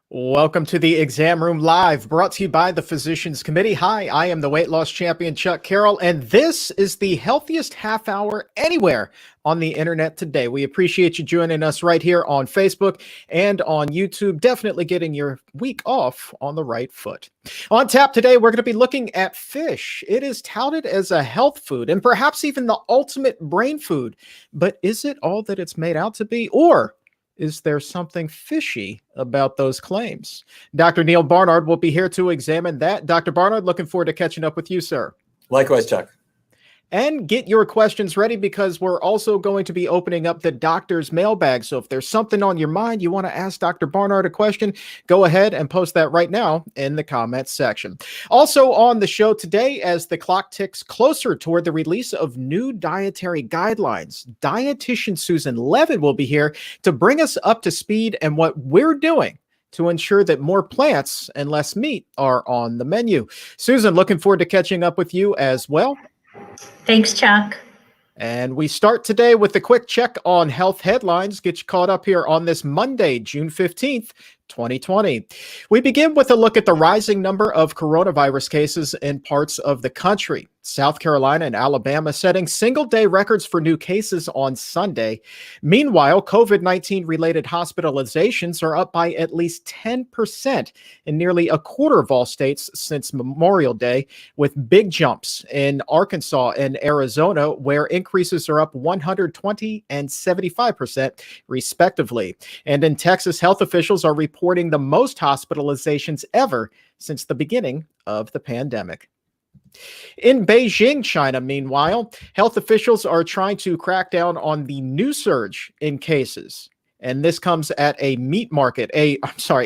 Welcome to the Exam Room Live, brought to you by the Physicians Committee. Hi, I am the weight loss champion, Chuck Carroll, and this is the healthiest half hour anywhere on the internet today. We appreciate you joining us right here on Facebook and on YouTube. Definitely getting your week off on the right foot. On tap today, we're going to be looking at fish. It is touted as a health food and perhaps even the ultimate brain food. But is it all that it's made out to be? Or is there something fishy about those claims? Dr. Neal Barnard will be here to examine that. Dr. Barnard, looking forward to catching up with you, sir. Likewise, Chuck. And get your questions ready because we're also going to be opening up the doctor's mailbag. So if there's something on your mind, you want to ask Dr. Barnard a question, go ahead and post that right now in the comments section. Also on the show today, as the clock ticks closer toward the release of new dietary guidelines, dietitian Susan Levin will be here to bring us up to speed and what we're doing to ensure that more plants and less meat are on the menu. Susan, looking forward to catching up with you as well. Thanks, Chuck. And we start today with a quick check on health headlines. Get you caught up here on this Monday, June 15th, 2020. We begin with a look at the rising number of coronavirus cases in parts of the country. South Carolina and Alabama setting single-day records for new cases on Sunday. Meanwhile, COVID-19 related hospitalizations are up by at least 10% in nearly a quarter of all states since Memorial Day, with big jumps in Arkansas and Arizona, where increases are up 120 and 75% respectively. And in Texas, health officials are reporting the most hospitalizations ever since the beginning of the pandemic. In Beijing, China, meanwhile, health officials are trying to crack down on the new surge in cases. And this comes at a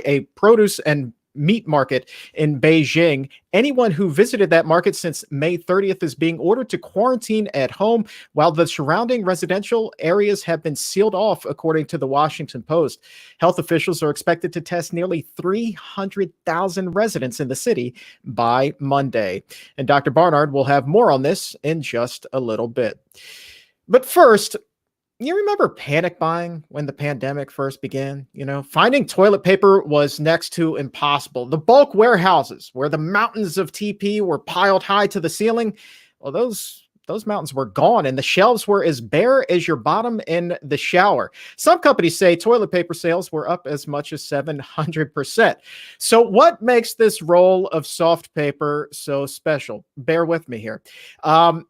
a produce and meat market in Beijing. Anyone who visited that market since May 30th is being ordered to quarantine at home, while the surrounding residential areas have been sealed off, according to the Washington Post. Health officials are expected to test nearly 300,000 residents in the city by Monday. And Dr. Barnard will have more on this in just a little bit. But first, you remember panic buying when the pandemic first began? Finding toilet paper was next to impossible. The bulk warehouses where the mountains of TP were piled high to the ceiling, well, those mountains were gone, and the shelves were as bare as your bottom in the shower. Some companies say toilet paper sales were up as much as 700%. So what makes this roll of soft paper so special? Bear with me here. A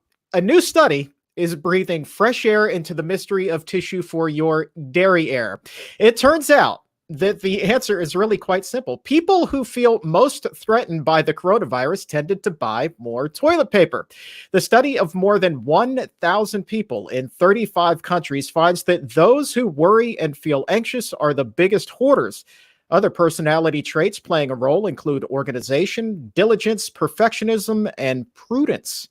new study is breathing fresh air into the mystery of tissue for your derriere. It turns out that the answer is really quite simple. People who feel most threatened by the coronavirus tended to buy more toilet paper. The study of more than 1,000 people in 35 countries finds that those who worry and feel anxious are the biggest hoarders. Other personality traits playing a role include organization, diligence, perfectionism, and prudence.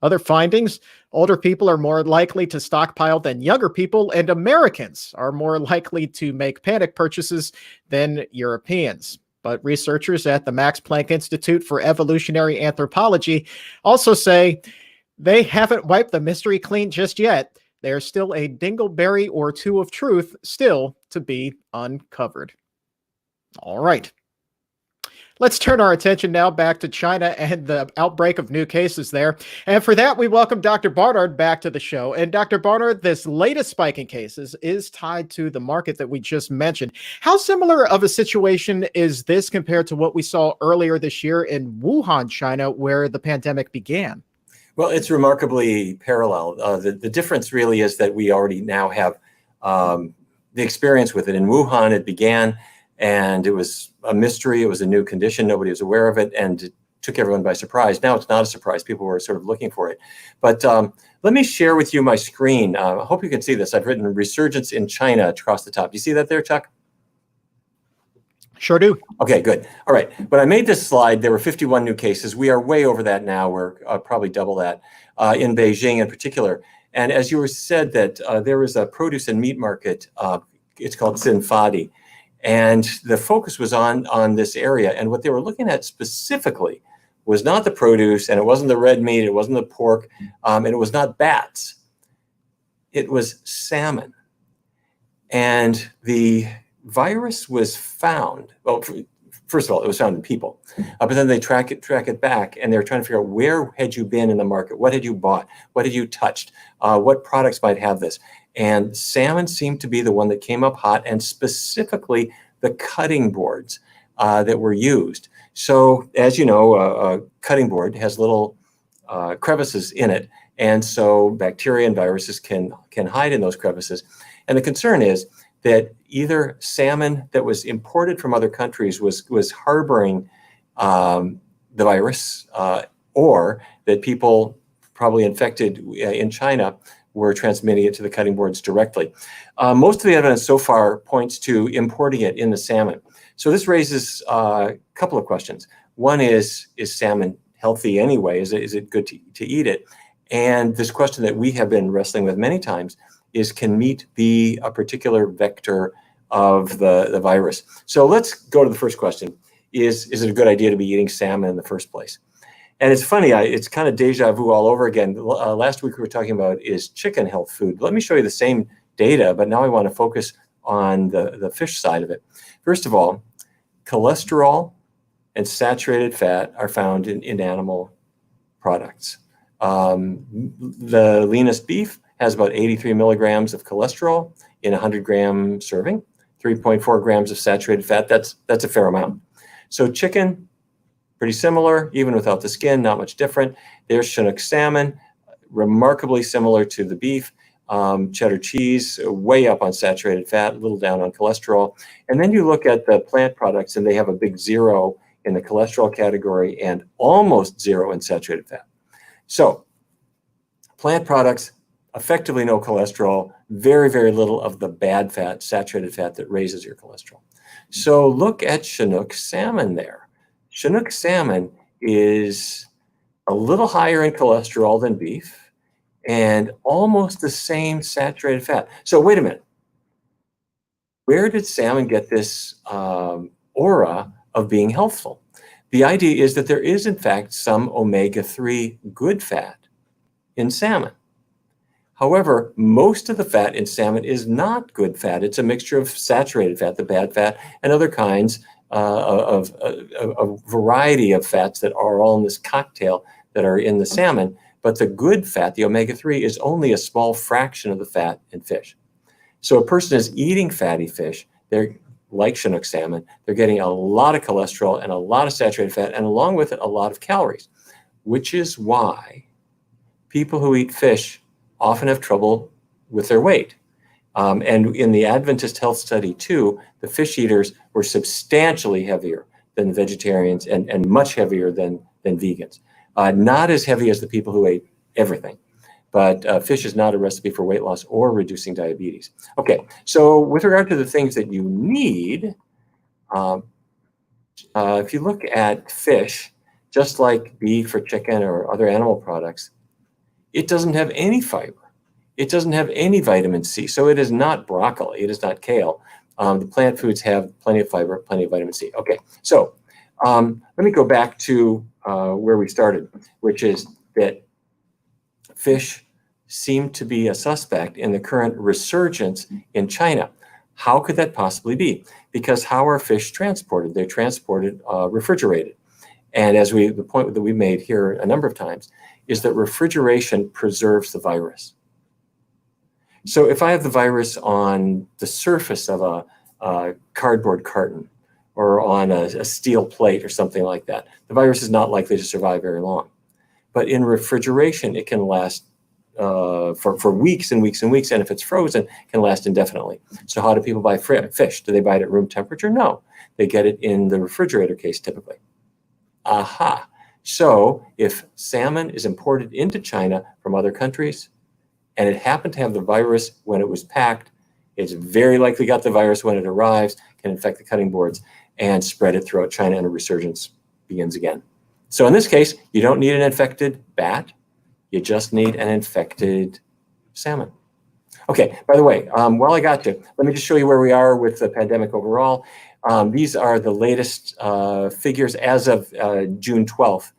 Other findings: older people are more likely to stockpile than younger people, and Americans are more likely to make panic purchases than Europeans. But researchers at the Max Planck Institute for Evolutionary Anthropology also say they haven't wiped the mystery clean just yet. There's still a dingleberry or two of truth still to be uncovered. All right. Let's turn our attention now back to China and the outbreak of new cases there. And for that, we welcome Dr. Barnard back to the show. And Dr. Barnard, this latest spike in cases is tied to the market that we just mentioned. How similar of a situation is this compared to what we saw earlier this year in Wuhan, China, where the pandemic began? Well, it's remarkably parallel. The difference really is that we already now have the experience with it. In Wuhan, it began, and it was a mystery. It was a new condition. Nobody was aware of it, and it took everyone by surprise. Now it's not a surprise. People were sort of looking for it. But let me share with you my screen. I hope you can see this. I've written resurgence in China across the top. Do you see that there, Chuck? Sure do. Okay, good. All right. When I made this slide, there were 51 new cases. We are way over that now. We're probably double that in Beijing in particular. And as you said, that there is a produce and meat market. It's called Xinfadi. And the focus was on this area. And what they were looking at specifically was not the produce, and it wasn't the red meat, it wasn't the pork, and it was not bats. It was salmon. And the virus was found, well, first of all, it was found in people, but then they track it back, and they're trying to figure out where had you been in the market, what had you bought, what had you touched, what products might have this. And salmon seemed to be the one that came up hot, and specifically the cutting boards that were used. So as you know, a cutting board has little crevices in it, and so bacteria and viruses can hide in those crevices. And the concern is that either salmon that was imported from other countries was harboring the virus, or that people probably infected in China were transmitting it to the cutting boards directly. Most of the evidence so far points to importing it in the salmon. So this raises a couple of questions. One is salmon healthy anyway? Is it good to eat it? And this question that we have been wrestling with many times is, can meat be a particular vector of the virus? So let's go to the first question. Is it a good idea to be eating salmon in the first place? And it's funny, it's kind of deja vu all over again. Last week we were talking about, is chicken health food? Let me show you the same data, but now I want to focus on the fish side of it. First of all, cholesterol and saturated fat are found in animal products. The leanest beef has about 83 milligrams of cholesterol in a 100-gram serving, 3.4 grams of saturated fat. That's a fair amount. So chicken, pretty similar, even without the skin, not much different. There's Chinook salmon, remarkably similar to the beef. Cheddar cheese, way up on saturated fat, a little down on cholesterol. And then you look at the plant products, and they have a big 0 in the cholesterol category and almost 0 in saturated fat. So plant products, effectively no cholesterol, very, very little of the bad fat, saturated fat that raises your cholesterol. So look at Chinook salmon there. Chinook salmon is a little higher in cholesterol than beef and almost the same saturated fat. So wait a minute. Where did salmon get this aura of being healthful? The idea is that there is, in fact, some omega-3 good fat in salmon. However, most of the fat in salmon is not good fat. It's a mixture of saturated fat, the bad fat, and other kinds of a variety of fats that are all in this cocktail that are in the salmon. But the good fat, the omega-3, is only a small fraction of the fat in fish. So a person is eating fatty fish, they're like Chinook salmon, they're getting a lot of cholesterol and a lot of saturated fat, and along with it, a lot of calories, which is why people who eat fish often have trouble with their weight. And in the Adventist Health Study too, the fish eaters were substantially heavier than the vegetarians and much heavier than vegans. Not as heavy as the people who ate everything, but fish is not a recipe for weight loss or reducing diabetes. Okay, so with regard to the things that you need, if you look at fish, just like beef or chicken or other animal products, it doesn't have any fiber. It doesn't have any vitamin C. So it is not broccoli. It is not kale. The plant foods have plenty of fiber, plenty of vitamin C. Okay, so let me go back to where we started, which is that fish seem to be a suspect in the current resurgence in China. How could that possibly be? Because how are fish transported? They're transported refrigerated. And as the point that we made here a number of times is that refrigeration preserves the virus. So if I have the virus on the surface of a cardboard carton or on a steel plate or something like that, the virus is not likely to survive very long. But in refrigeration, it can last for weeks and weeks and weeks, and if it's frozen, it can last indefinitely. So how do people buy fish? Do they buy it at room temperature? No, they get it in the refrigerator case typically. Aha. So if salmon is imported into China from other countries, and it happened to have the virus when it was packed, it's very likely got the virus when it arrives, can infect the cutting boards, and spread it throughout China, and a resurgence begins again. So in this case, you don't need an infected bat, you just need an infected salmon. Okay, by the way, while I got you, let me just show you where we are with the pandemic overall. These are the latest figures as of June 12th.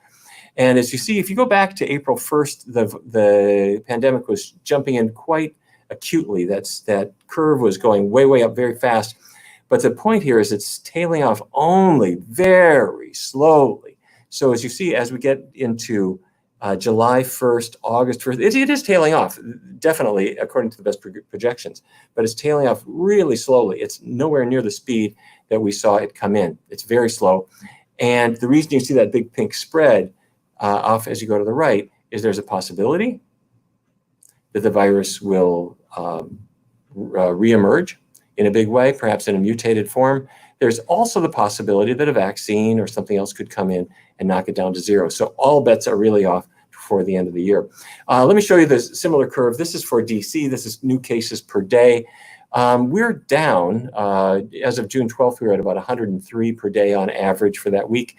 And as you see, if you go back to April 1st, the pandemic was jumping in quite acutely. That curve was going way, way up very fast. But the point here is it's tailing off only very slowly. So as you see, as we get into July 1st, August 1st, it is tailing off, definitely, according to the best projections, but it's tailing off really slowly. It's nowhere near the speed that we saw it come in. It's very slow. And the reason you see that big pink spread off as you go to the right is there's a possibility that the virus will reemerge in a big way, perhaps in a mutated form. There's also the possibility that a vaccine or something else could come in and knock it down to zero. So all bets are really off before the end of the year. Let me show you this similar curve. This is for DC. This is new cases per day. We're down, as of June 12th, we were at about 103 per day on average for that week.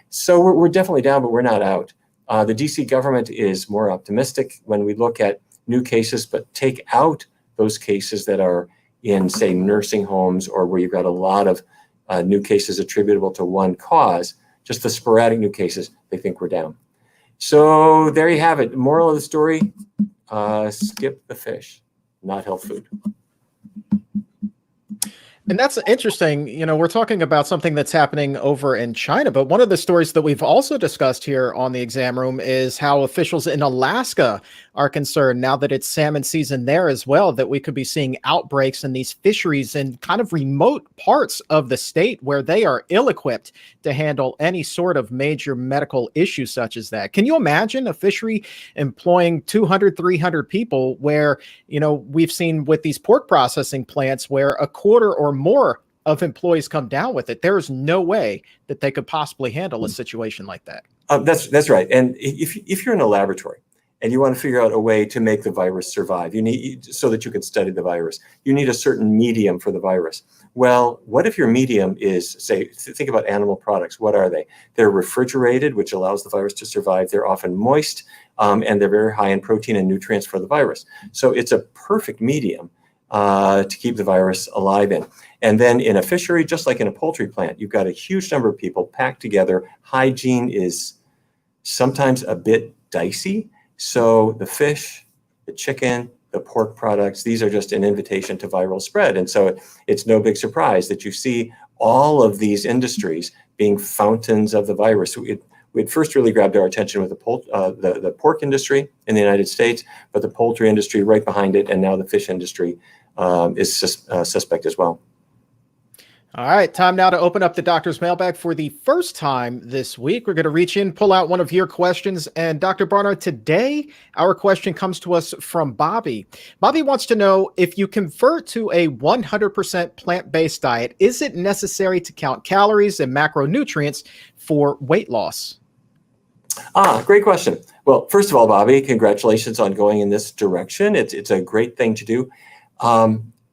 So we're definitely down, but we're not out. The DC government is more optimistic when we look at new cases, but take out those cases that are in, say, nursing homes or where you've got a lot of new cases attributable to one cause, just the sporadic new cases, they think we're down. So there you have it. Moral of the story, skip the fish, not health food. And that's interesting. You know, we're talking about something that's happening over in China, but one of the stories that we've also discussed here on the exam room is how officials in Alaska are concerned now that it's salmon season there as well, that we could be seeing outbreaks in these fisheries in kind of remote parts of the state where they are ill-equipped to handle any sort of major medical issue such as that. Can you imagine a fishery employing 200, 300 people where, you know, we've seen with these pork processing plants where a quarter or more of employees come down with it? There is no way that they could possibly handle a situation like that. That's right. And if you're in a laboratory and you want to figure out a way to make the virus survive, you need, so that you can study the virus, you need a certain medium for the virus. Well, what if your medium is, say, think about animal products. What are they? They're refrigerated, which allows the virus to survive. They're often moist, and they're very high in protein and nutrients for the virus. So it's a perfect medium to keep the virus alive in. And then in a fishery, just like in a poultry plant, you've got a huge number of people packed together. Hygiene is sometimes a bit dicey. So the fish, the chicken, the pork products, these are just an invitation to viral spread. And so it's no big surprise that you see all of these industries being fountains of the virus. We'd first really grabbed our attention with the pork industry in the United States, but the poultry industry right behind it, and now the fish industry is suspect as well. All right, time now to open up the doctor's mailbag for the first time this week. We're going to reach in, pull out one of your questions. And Dr. Barnard, today, our question comes to us from Bobby. Bobby wants to know, if you convert to a 100% plant-based diet, is it necessary to count calories and macronutrients for weight loss? Great question. Well, first of all, Bobby, congratulations on going in this direction. It's a great thing to do.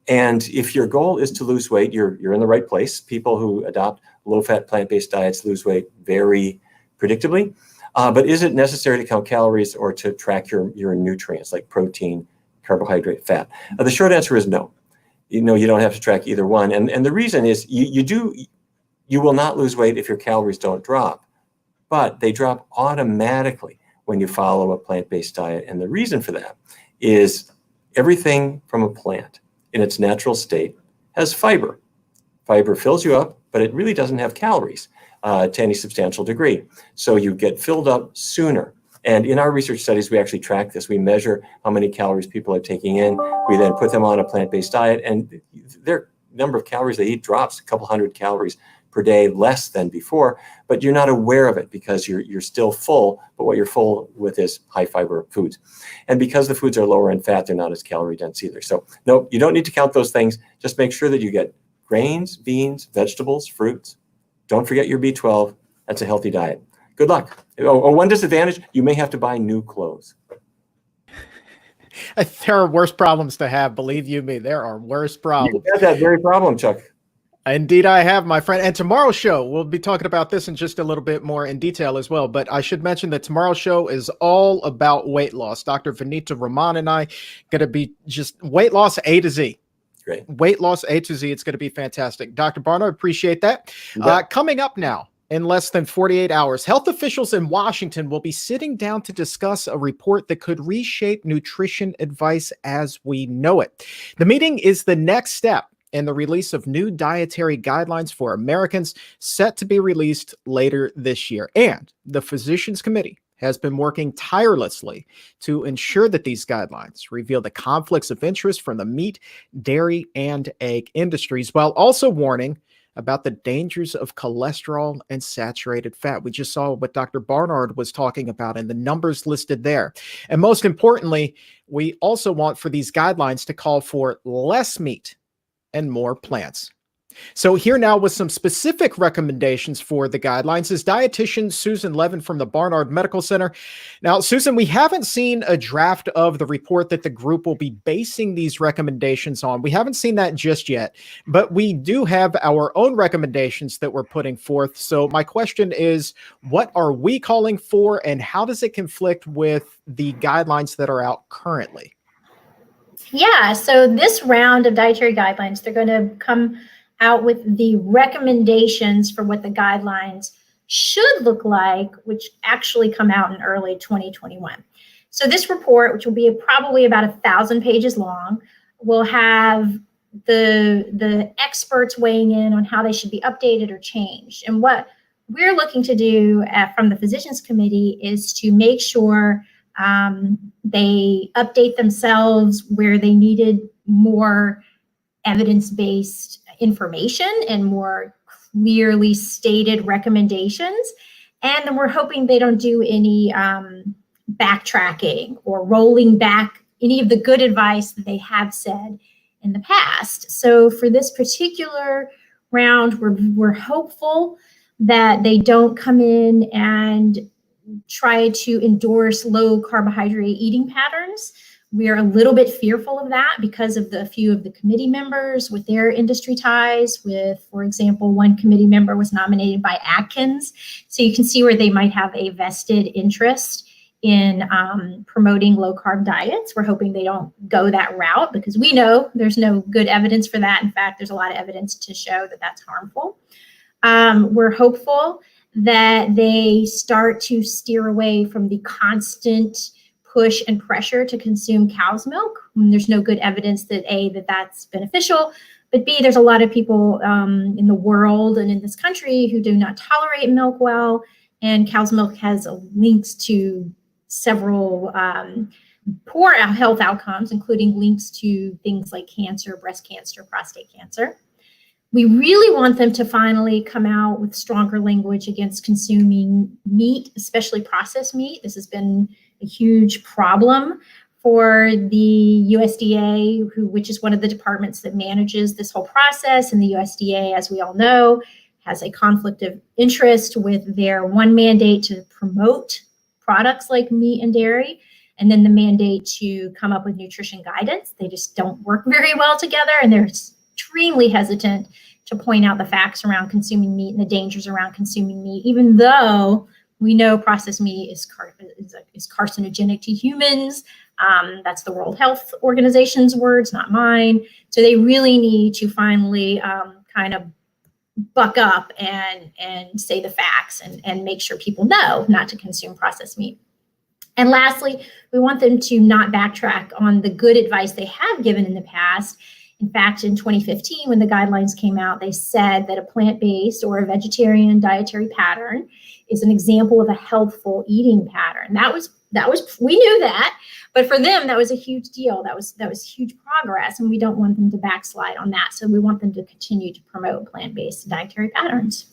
And if your goal is to lose weight, you're in the right place. People who adopt low-fat plant-based diets lose weight very predictably. But is it necessary to count calories or to track your nutrients like protein, carbohydrate, fat? The short answer is no. You don't have to track either one. And the reason is you will not lose weight if your calories don't drop, but they drop automatically when you follow a plant-based diet. And the reason for that is everything from a plant in its natural state has fiber. Fiber fills you up, but it really doesn't have calories to any substantial degree. So you get filled up sooner. And in our research studies, we actually track this. We measure how many calories people are taking in. We then put them on a plant-based diet, and their number of calories they eat drops a couple hundred calories per day less than before, but you're not aware of it because you're still full, but what you're full with is high fiber foods. And because the foods are lower in fat, they're not as calorie dense either. So no, you don't need to count those things. Just make sure that you get grains, beans, vegetables, fruits. Don't forget your B12. That's a healthy diet. Good luck. Oh, one disadvantage, you may have to buy new clothes. There are worse problems to have. Believe you me, there are worse problems. You had that very problem, Chuck. Indeed, I have, my friend. And tomorrow's show, we'll be talking about this in just a little bit more in detail as well. But I should mention that tomorrow's show is all about weight loss. Dr. Vinita Raman and I going to be just weight loss A to Z. Great. Weight loss A to Z. It's going to be fantastic. Dr. Barnard, appreciate that. Coming up now, in less than 48 hours, health officials in Washington will be sitting down to discuss a report that could reshape nutrition advice as we know it. The meeting is the next step and the release of new dietary guidelines for Americans set to be released later this year. And the Physicians Committee has been working tirelessly to ensure that these guidelines reveal the conflicts of interest from the meat, dairy, and egg industries, while also warning about the dangers of cholesterol and saturated fat. We just saw what Dr. Barnard was talking about and the numbers listed there. And most importantly, we also want for these guidelines to call for less meat and more plants. So here now with some specific recommendations for the guidelines is dietitian Susan Levin from the Barnard Medical Center. Now, Susan, we haven't seen a draft of the report that the group will be basing these recommendations on. We haven't seen that just yet, but we do have our own recommendations that we're putting forth. So my question is, what are we calling for and how does it conflict with the guidelines that are out currently? Yeah, so this round of dietary guidelines, they're going to come out with the recommendations for what the guidelines should look like, which actually come out in early 2021. So this report, which will be probably about 1,000 pages long, will have the experts weighing in on how they should be updated or changed. And what we're looking to do from the Physicians Committee is to make sure they update themselves where they needed more evidence-based information and more clearly stated recommendations. And then we're hoping they don't do any backtracking or rolling back any of the good advice that they have said in the past. So for this particular round, we're hopeful that they don't come in and try to endorse low carbohydrate eating patterns. We're a little bit fearful of that because of a few of the committee members with their industry ties with, for example, one committee member was nominated by Atkins. So you can see where they might have a vested interest in promoting low carb diets. We're hoping they don't go that route because we know there's no good evidence for that. In fact, there's a lot of evidence to show that that's harmful. We're hopeful that they start to steer away from the constant push and pressure to consume cow's milk when there's no good evidence that A, that's beneficial, but B, there's a lot of people in the world and in this country who do not tolerate milk well, and cow's milk has links to several poor health outcomes, including links to things like cancer, breast cancer, prostate cancer. We really want them to finally come out with stronger language against consuming meat, especially processed meat. This has been a huge problem for the USDA, which is one of the departments that manages this whole process. And the USDA, as we all know, has a conflict of interest with their one mandate to promote products like meat and dairy, and then the mandate to come up with nutrition guidance. They just don't work very well together, and they're extremely hesitant to point out the facts around consuming meat and the dangers around consuming meat, even though we know processed meat is carcinogenic to humans. That's the World Health Organization's words, not mine. So they really need to finally kind of buck up and say the facts and make sure people know not to consume processed meat. And lastly, we want them to not backtrack on the good advice they have given in the past. In fact, in 2015, when the guidelines came out, they said that a plant-based or a vegetarian dietary pattern is an example of a healthful eating pattern. That was we knew that, but for them, that was a huge deal. That was huge progress, and we don't want them to backslide on that. So we want them to continue to promote plant-based dietary patterns.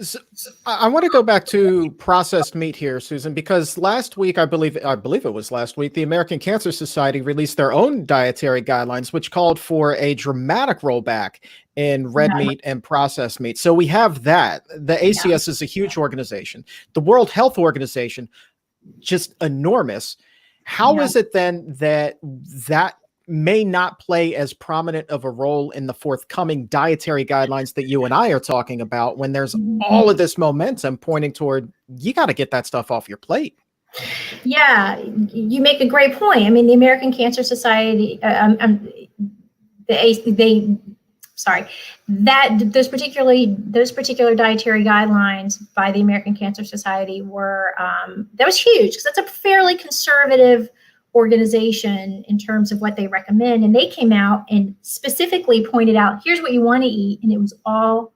So I want to go back to processed meat here, Susan, because last week, I believe it was last week, the American Cancer Society released their own dietary guidelines, which called for a dramatic rollback in red meat and processed meat. So we have that. The ACS is a huge organization. The World Health Organization, just enormous. How is it then that may not play as prominent of a role in the forthcoming dietary guidelines that you and I are talking about when there's all of this momentum pointing toward, you got to get that stuff off your plate? Yeah, you make a great point. I mean, the American Cancer Society, those particular dietary guidelines by the American Cancer Society were, that was huge because that's a fairly conservative organization in terms of what they recommend. And they came out and specifically pointed out, here's what you want to eat. And it was all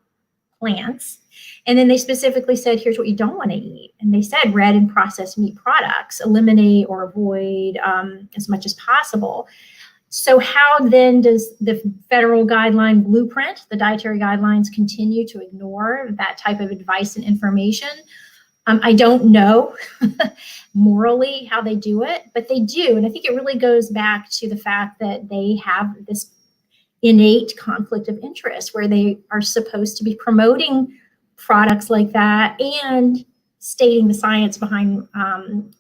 plants. And then they specifically said, here's what you don't want to eat. And they said red and processed meat products, eliminate or avoid as much as possible. So how then does the federal guideline blueprint, the dietary guidelines, continue to ignore that type of advice and information? I don't know morally how they do it, but they do. And I think it really goes back to the fact that they have this innate conflict of interest where they are supposed to be promoting products like that and stating the science behind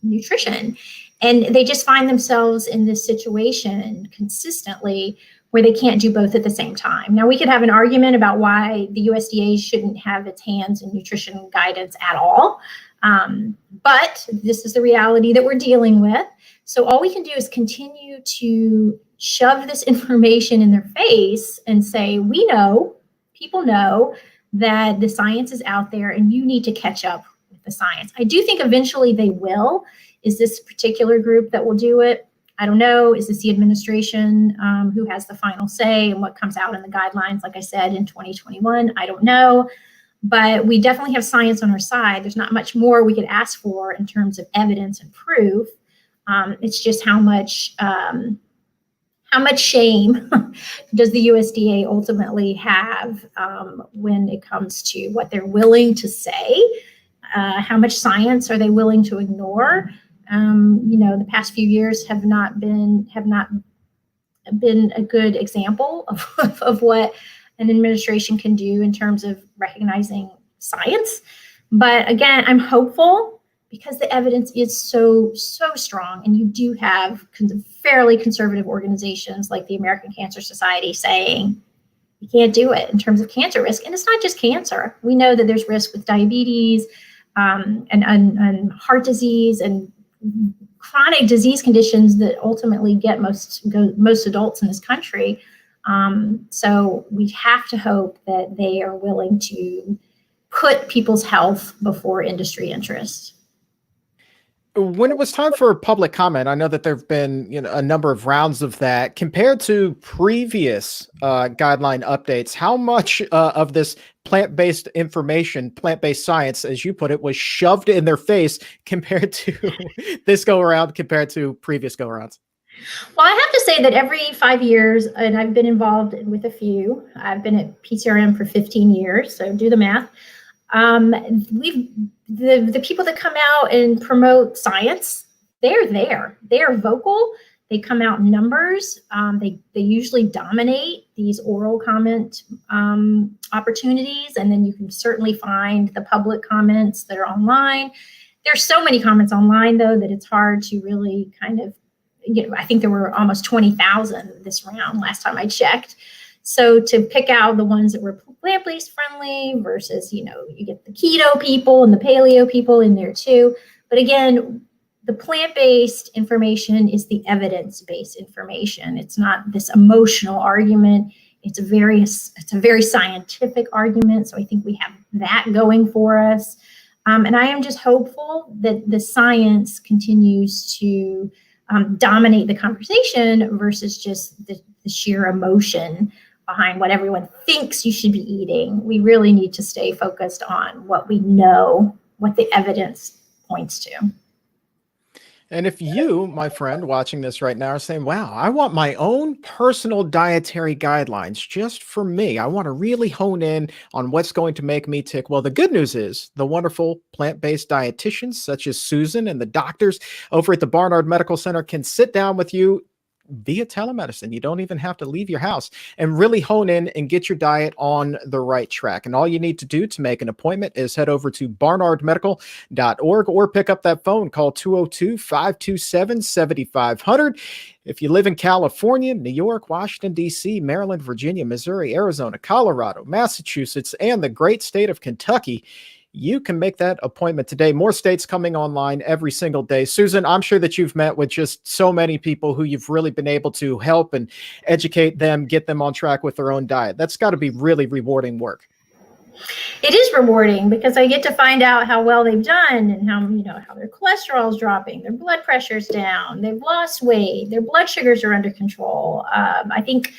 nutrition. And they just find themselves in this situation consistently where they can't do both at the same time. Now, we could have an argument about why the USDA shouldn't have its hands in nutrition guidance at all. But this is the reality that we're dealing with. So all we can do is continue to shove this information in their face and say, we know, people know that the science is out there and you need to catch up with the science. I do think eventually they will. Is this particular group that will do it? I don't know. Is this the administration who has the final say and what comes out in the guidelines, like I said, in 2021? I don't know. But we definitely have science on our side. There's not much more we could ask for in terms of evidence and proof. It's just how much shame does the USDA ultimately have when it comes to what they're willing to say? How much science are they willing to ignore? The past few years have not been a good example of what an administration can do in terms of recognizing science. But again, I'm hopeful because the evidence is so strong, and you do have fairly conservative organizations like the American Cancer Society saying you can't do it in terms of cancer risk. And it's not just cancer. We know that there's risk with diabetes and heart disease and chronic disease conditions that ultimately get most adults in this country. So we have to hope that they are willing to put people's health before industry interests. When it was time for public comment, I know that there have been a number of rounds of that. Compared to previous guideline updates, how much of this plant-based information, plant-based science, as you put it, was shoved in their face compared to this go-around, compared to previous go-arounds? Well, I have to say that every 5 years, and I've been involved with a few, I've been at PCRM for 15 years, so do the math. The people that come out and promote science, they're there. They are vocal. They come out in numbers. They usually dominate these oral comment opportunities, and then you can certainly find the public comments that are online. There's so many comments online, though, that it's hard to really kind of, I think there were almost 20,000 this round last time I checked. So to pick out the ones that were plant-based friendly versus, you get the keto people and the paleo people in there too. But again, the plant-based information is the evidence-based information. It's not this emotional argument. It's a very scientific argument. So I think we have that going for us. And I am just hopeful that the science continues to dominate the conversation versus just the sheer emotion behind what everyone thinks you should be eating. We really need to stay focused on what we know, what the evidence points to. And if you, my friend, watching this right now are saying, wow, I want my own personal dietary guidelines just for me. I want to really hone in on what's going to make me tick. Well, the good news is the wonderful plant-based dietitians such as Susan and the doctors over at the Barnard Medical Center can sit down with you via telemedicine. You don't even have to leave your house and really hone in and get your diet on the right track. And all you need to do to make an appointment is head over to barnardmedical.org or pick up that phone, call 202-527-7500. If you live in California, New York, Washington, D.C., Maryland, Virginia, Missouri, Arizona, Colorado, Massachusetts, and the great state of Kentucky, you can make that appointment today. More states coming online every single day. Susan, I'm sure that you've met with just so many people who you've really been able to help and educate them, get them on track with their own diet. That's got to be really rewarding work. It is rewarding because I get to find out how well they've done and how their cholesterol is dropping, their blood pressure's down, they've lost weight, their blood sugars are under control. I think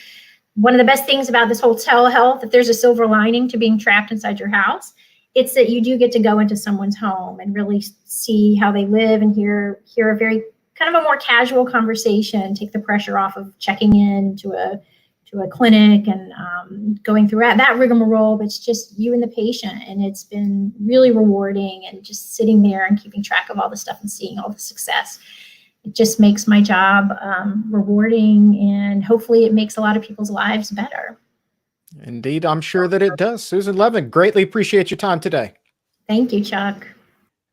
one of the best things about this whole telehealth, if there's a silver lining to being trapped inside your house, it's that you do get to go into someone's home and really see how they live and hear a very kind of a more casual conversation, take the pressure off of checking in to a clinic and going through that rigmarole. But it's just you and the patient, and it's been really rewarding, and just sitting there and keeping track of all the stuff and seeing all the success. It just makes my job rewarding, and hopefully it makes a lot of people's lives better. Indeed, I'm sure that it does. Susan Levin, greatly appreciate your time today. Thank you, Chuck.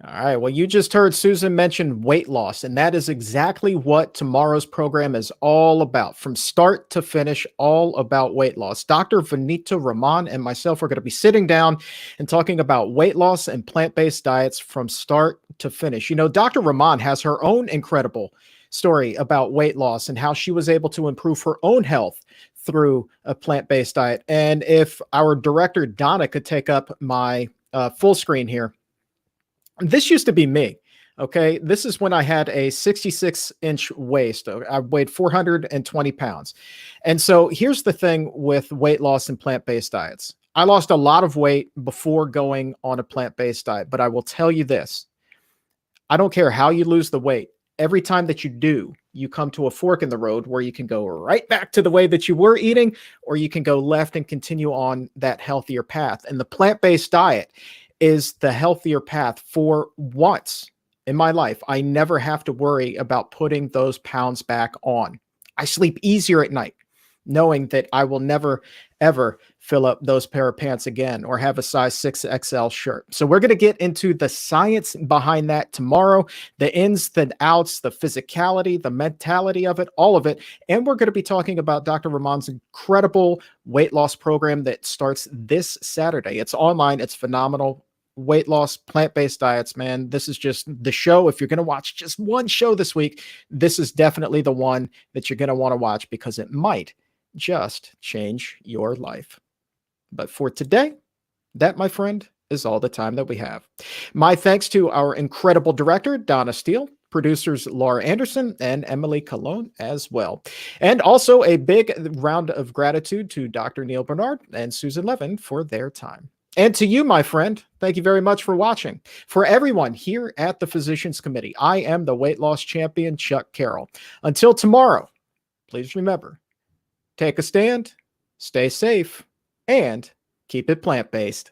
All right. Well, you just heard Susan mention weight loss, and that is exactly what tomorrow's program is all about. From start to finish, all about weight loss. Dr. Vanita Rahman and myself are going to be sitting down and talking about weight loss and plant-based diets from start to finish. You know, Dr. Rahman has her own incredible story about weight loss and how she was able to improve her own health through a plant-based diet. And if our director, Donna, could take up my full screen here. This used to be me. Okay. This is when I had a 66-inch waist. I weighed 420 pounds. And so here's the thing with weight loss and plant-based diets. I lost a lot of weight before going on a plant-based diet, but I will tell you this. I don't care how you lose the weight. Every time that you do, you come to a fork in the road where you can go right back to the way that you were eating, or you can go left and continue on that healthier path. And the plant-based diet is the healthier path. For once in my life, I never have to worry about putting those pounds back on. I sleep easier at night, knowing that I will never, ever fill up those pair of pants again or have a size 6XL shirt. So we're going to get into the science behind that tomorrow, the ins, the outs, the physicality, the mentality of it, all of it. And we're going to be talking about Dr. Rahman's incredible weight loss program that starts this Saturday. It's online. It's phenomenal. Weight loss, plant-based diets, man. This is just the show. If you're going to watch just one show this week, this is definitely the one that you're going to want to watch, because it might just change your life. But for today, that, my friend, is all the time that we have. My thanks to our incredible director, Donna Steele, producers Laura Anderson and Emily Colon as well. And also a big round of gratitude to Dr. Neal Barnard and Susan Levin for their time. And to you, my friend, thank you very much for watching. For everyone here at the Physicians Committee, I am the weight loss champion, Chuck Carroll. Until tomorrow, please remember, take a stand, stay safe, and keep it plant-based.